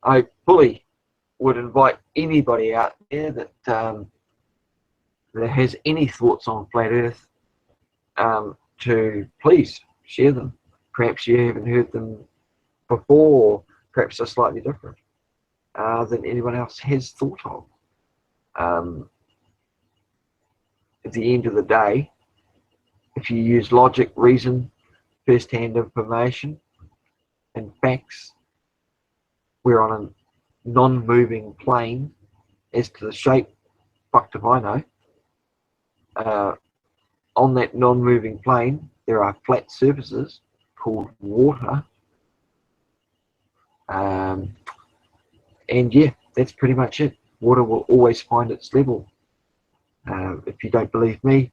I fully would invite anybody out there that that has any thoughts on flat Earth to please share them. Perhaps you haven't heard them before, or perhaps they're slightly different than anyone else has thought of. At the end of the day, if you use logic, reason, first-hand information, and facts, we're on a non-moving plane. As to the shape, fucked if I know. On that non-moving plane, there are flat surfaces called water. And yeah, that's pretty much it. Water will always find its level. If you don't believe me,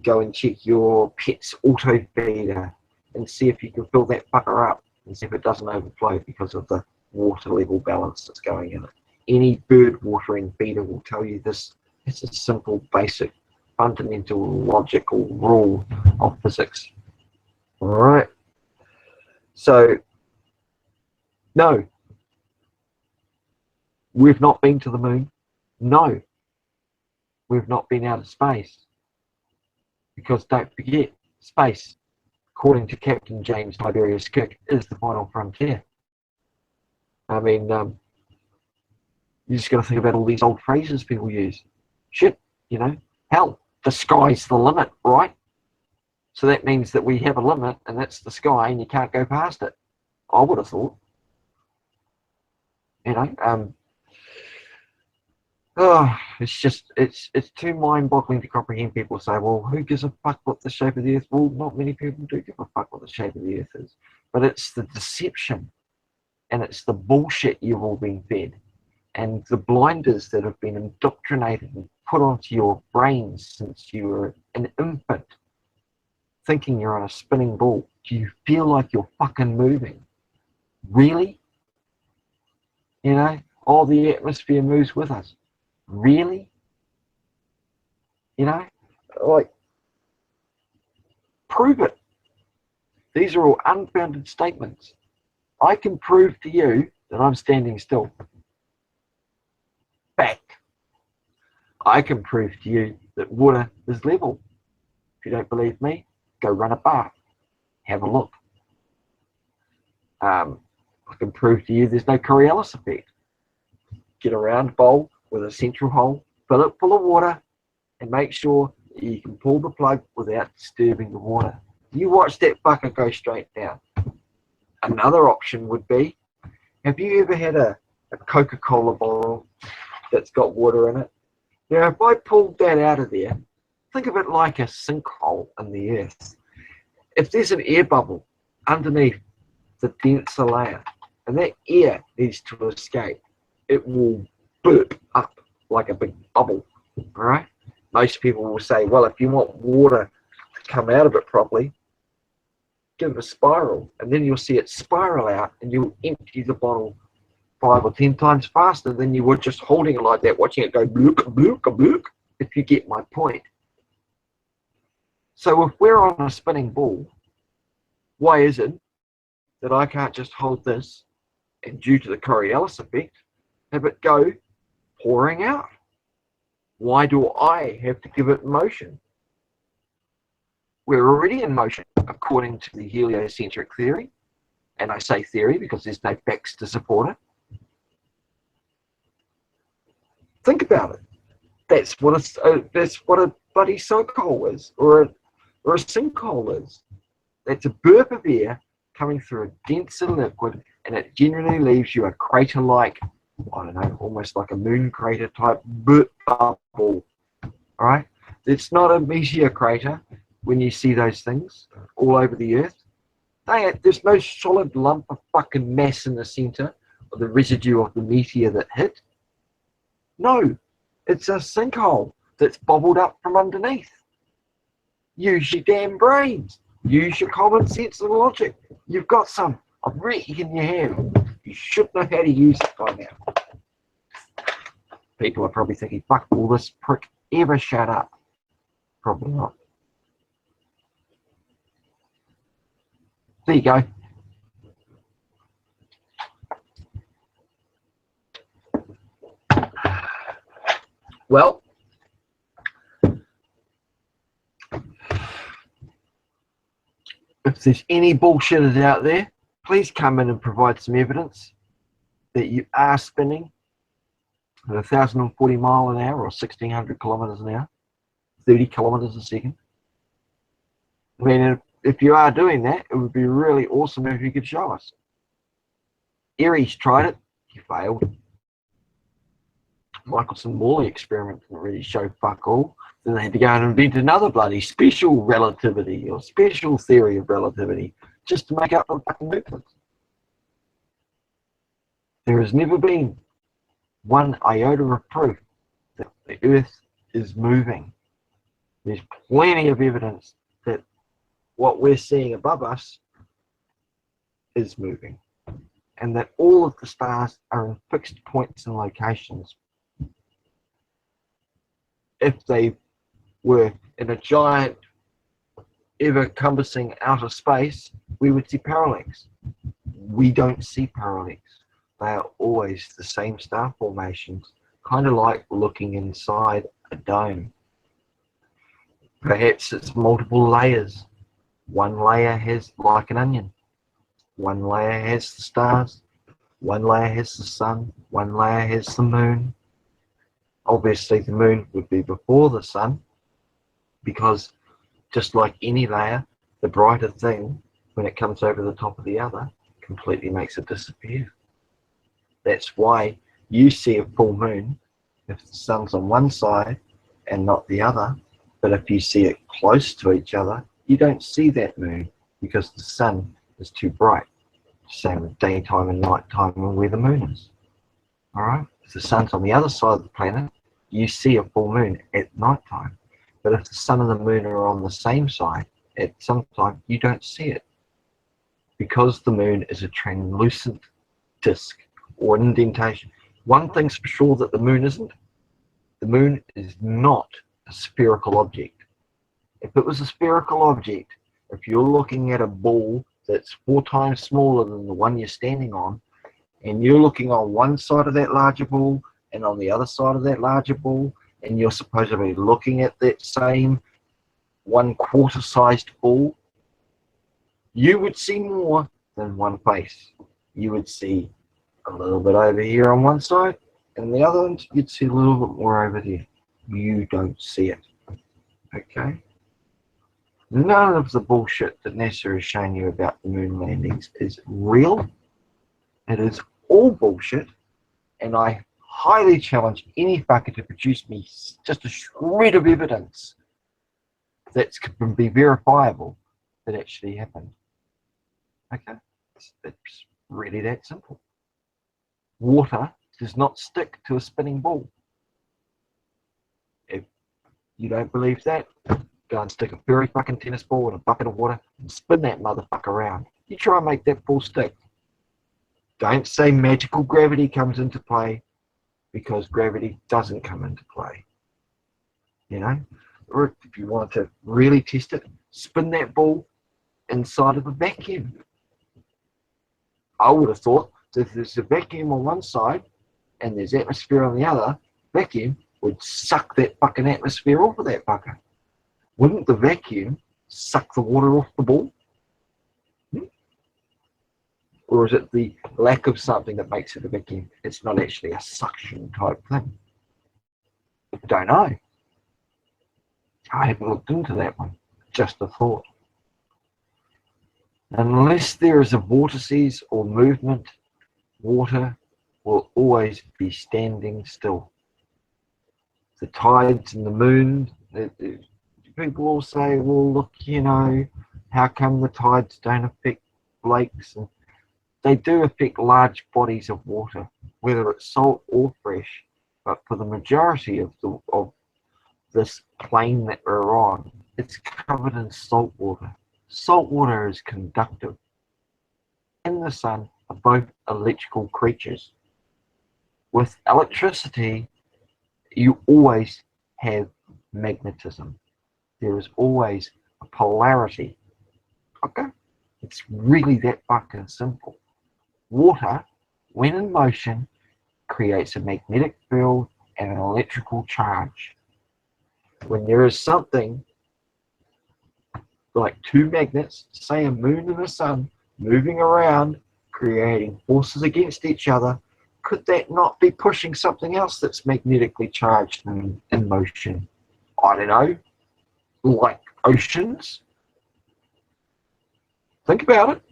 go and check your pet's Otho feeder and see if you can fill that fucker up and see if it doesn't overflow because of the water level balance that's going in it. Any bird watering feeder will tell you this. It's a simple, basic, fundamental, logical rule of physics. All right. So, no, we've not been to the moon. No, we've not been out of space. Because don't forget, space, according to Captain James Tiberius Kirk, is the final frontier. I mean, you just got to think about all these old phrases people use. Shit, you know, hell, the sky's the limit, right? So that means that we have a limit, and that's the sky, and you can't go past it. I would have thought. You know, oh, it's too mind-boggling to comprehend. People say, well, who gives a fuck what the shape of the Earth? Well, not many people do give a fuck what the shape of the Earth is. But it's the deception, and it's the bullshit you've all been fed, and the blinders that have been indoctrinated and put onto your brains since you were an infant, thinking you're on a spinning ball. Do you feel like you're fucking moving? Really? You know, oh, the atmosphere moves with us. Really? You know, like, prove it. These are all unfounded statements. I can prove to you that I'm standing still. Fact. I can prove to you that water is level. If you don't believe me, go run a bath. Have a look. I can prove to you there's no Coriolis effect. Get a round bowl with a central hole, fill it full of water, and make sure you can pull the plug without disturbing the water. You watch that fucker go straight down. Another option would be, have you ever had a Coca-Cola bottle that's got water in it? Now, if I pulled that out of there, think of it like a sinkhole in the earth. If there's an air bubble underneath the denser layer, and that air needs to escape, it will burp up like a big bubble, all right? Most people will say, well, if you want water to come out of it properly, give it a spiral, and then you'll see it spiral out, and you'll empty the bottle 5 or 10 times faster than you would just holding it like that, watching it go blook, blook, blook, if you get my point. So if we're on a spinning ball, why is it that I can't just hold this and, due to the Coriolis effect, have it go pouring out? Why do I have to give it motion? We're already in motion, according to the heliocentric theory. And I say theory because there's no facts to support it. Think about it. That's what a bloody sinkhole is, or a sinkhole is. That's a burp of air coming through a denser liquid, and it generally leaves you a crater-like, I don't know, almost like a moon crater type burp bubble. All right? It's not a meteor crater when you see those things all over the earth. There's no solid lump of fucking mass in the center of the residue of the meteor that hit. No, it's a sinkhole that's bubbled up from underneath. Use your damn brains. Use your common sense and logic. You've got some. I reckon you have. You should know how to use it by now. People are probably thinking, fuck, will this prick ever shut up? Probably not. There you go. Well, if there's any bullshitters out there, please come in and provide some evidence that you are spinning at 1,040 miles an hour or 1,600 kilometers an hour, 30 kilometers a second. I mean, if you are doing that, it would be really awesome if you could show us. Erie's tried it, he failed. Michelson-Morley experiment didn't really show fuck all. Then they had to go and invent another bloody special relativity or special theory of relativity just to make up for the fucking movements. There has never been one iota of proof that the Earth is moving. There's plenty of evidence that what we're seeing above us is moving, and that all of the stars are in fixed points and locations. If they were in a giant, ever-encompassing outer space, we would see parallax. We don't see parallax. They are always the same star formations, kind of like looking inside a dome. Perhaps it's multiple layers. One layer has, like an onion, one layer has the stars, one layer has the sun, one layer has the moon. Obviously the moon would be before the sun, because just like any layer, the brighter thing, when it comes over the top of the other, completely makes it disappear. That's why you see a full moon if the sun's on one side and not the other, but if you see it close to each other, you don't see that moon because the sun is too bright. Same with daytime and nighttime and where the moon is. Alright? If the sun's on the other side of the planet, you see a full moon at nighttime. But if the sun and the moon are on the same side at some time, you don't see it. Because the moon is a translucent disk or an indentation. One thing's for sure that the moon isn't. The moon is not a spherical object. If it was a spherical object, if you're looking at a ball that's 4 times smaller than the one you're standing on, and you're looking on one side of that larger ball and on the other side of that larger ball, and you're supposed to be looking at that same 1/4 sized ball, you would see more than one face. You would see a little bit over here on one side, and the other ones you'd see a little bit more over there. You don't see it. Okay? None of the bullshit that NASA is showing you about the moon landings is real. It is all bullshit, and I highly challenge any fucker to produce me just a shred of evidence that can be verifiable that actually happened. Okay? It's really that simple. Water does not stick to a spinning ball. If you don't believe that, go and stick a very fucking tennis ball in a bucket of water and spin that motherfucker around. You try and make that ball stick. Don't say magical gravity comes into play, because gravity doesn't come into play. You know? Or if you want to really test it, spin that ball inside of a vacuum. I would have thought that if there's a vacuum on one side and there's atmosphere on the other, vacuum would suck that fucking atmosphere off of that fucker. Wouldn't the vacuum suck the water off the ball? Or is it the lack of something that makes it a vacuum? It's not actually a suction type thing. I don't know. I haven't looked into that one. Just a thought. Unless there is a vortices or movement, water will always be standing still. The tides and the moon, people all say, well, look, you know, how come the tides don't affect lakes? And they do affect large bodies of water, whether it's salt or fresh. But for the majority of this plane that we're on, it's covered in salt water. Salt water is conductive. And the sun are both electrical creatures. With electricity, you always have magnetism. There is always a polarity. Okay? It's really that fucking simple. Water, when in motion, creates a magnetic field and an electrical charge. When there is something like two magnets, say a moon and a sun, moving around, creating forces against each other, could that not be pushing something else that's magnetically charged and in motion? I don't know, like oceans? Think about it.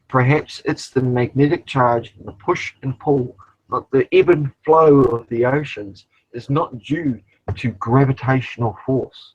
Perhaps it's the magnetic charge, the push and pull, but the ebb and flow of the oceans is not due to gravitational force.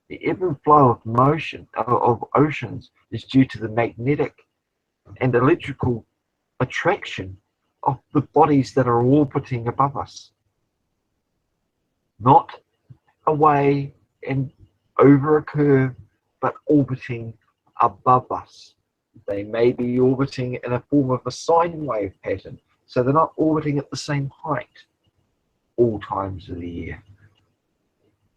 The ebb and flow of motion of oceans is due to the magnetic and electrical attraction of the bodies that are orbiting above us. Not away and over a curve, but orbiting above us. They may be orbiting in a form of a sine wave pattern, so they're not orbiting at the same height all times of the year.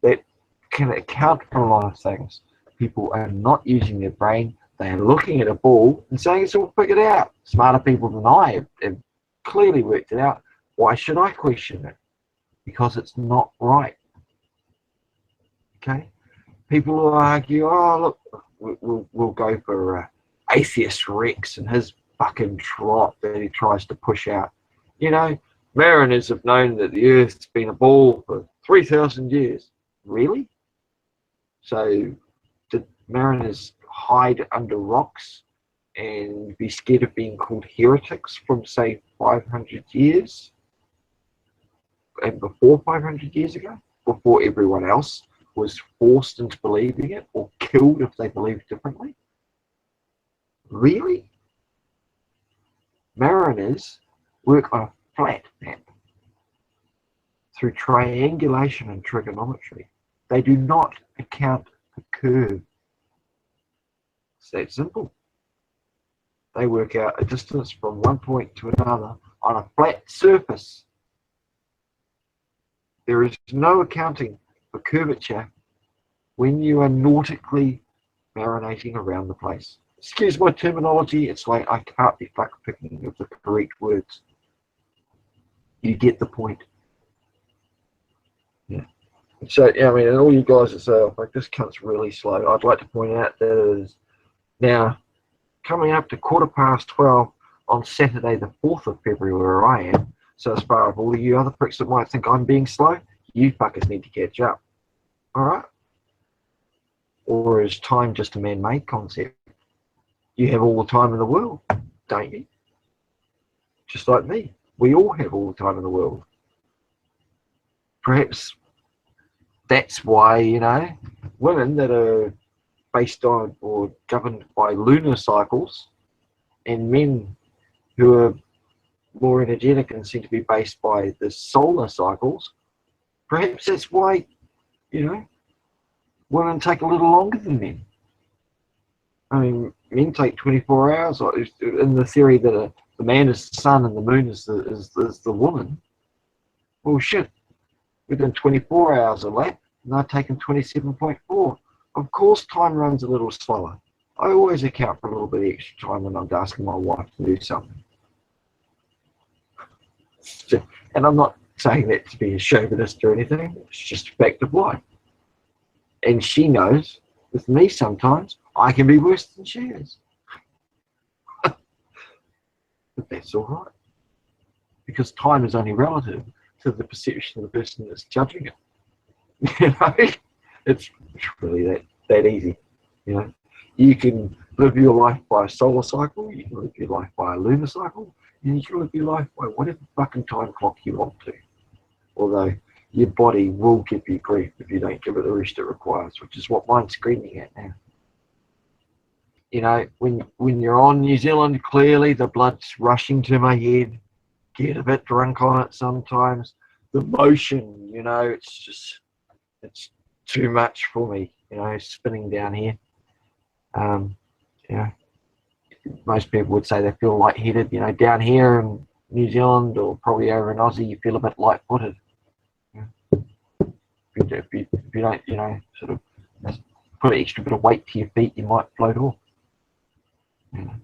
That can account for a lot of things. People are not using their brain. They are looking at a ball and saying it's all figured out. Smarter people than I have clearly worked it out. Why should I question it? Because it's not right. Okay? People will argue, oh, look, we'll go for atheist Rex and his fucking trot that he tries to push out. You know, mariners have known that the Earth's been a ball for 3,000 years. Really? So did mariners hide under rocks and be scared of being called heretics from, say, 500 years? And before 500 years ago? Before everyone else was forced into believing it or killed if they believed differently? Really? Mariners work on a flat map through triangulation and trigonometry. They do not account for curve. It's that simple. They work out a distance from one point to another on a flat surface. There is no accounting for curvature when you are nautically marinating around the place. Excuse my terminology, it's like I can't be fuck picking of the correct words. You get the point. Yeah. So, yeah, I mean, and all you guys that say, oh, like, this cunt's really slow, I'd like to point out that it is now coming up to 12:15 on Saturday, the 4th of February, where I am. So, as far as all of you other pricks that might think I'm being slow, you fuckers need to catch up. Alright? Or is time just a man-made concept? You have all the time in the world, don't you? Just like me. We all have all the time in the world. Perhaps that's why, you know, women that are based on or governed by lunar cycles and men who are more energetic and seem to be based by the solar cycles, perhaps that's why, you know, women take a little longer than men. I mean, men take 24 hours, in the theory that the man is the sun and the moon is the woman. Well, shit, we've done 24 hours a lap, and I've taken 27.4. Of course, time runs a little slower. I always account for a little bit extra time when I'm asking my wife to do something. And I'm not saying that to be a chauvinist or anything, it's just a fact of life. And she knows, with me sometimes, I can be worse than she is. But that's all right. Because time is only relative to the perception of the person that's judging it. You know? It's really that easy. You know? You can live your life by a solar cycle, you can live your life by a lunar cycle, and you can live your life by whatever fucking time clock you want to. Although your body will give you grief if you don't give it the rest it requires, which is what mine's screaming at now. You know, when you're on New Zealand, clearly the blood's rushing to my head. Get a bit drunk on it sometimes. The motion, you know, it's too much for me, you know, spinning down here. You know, most people would say they feel lightheaded. You know, down here in New Zealand or probably over in Aussie, you feel a bit light-footed. If you don't, you know, sort of put an extra bit of weight to your feet, you might float off. You know.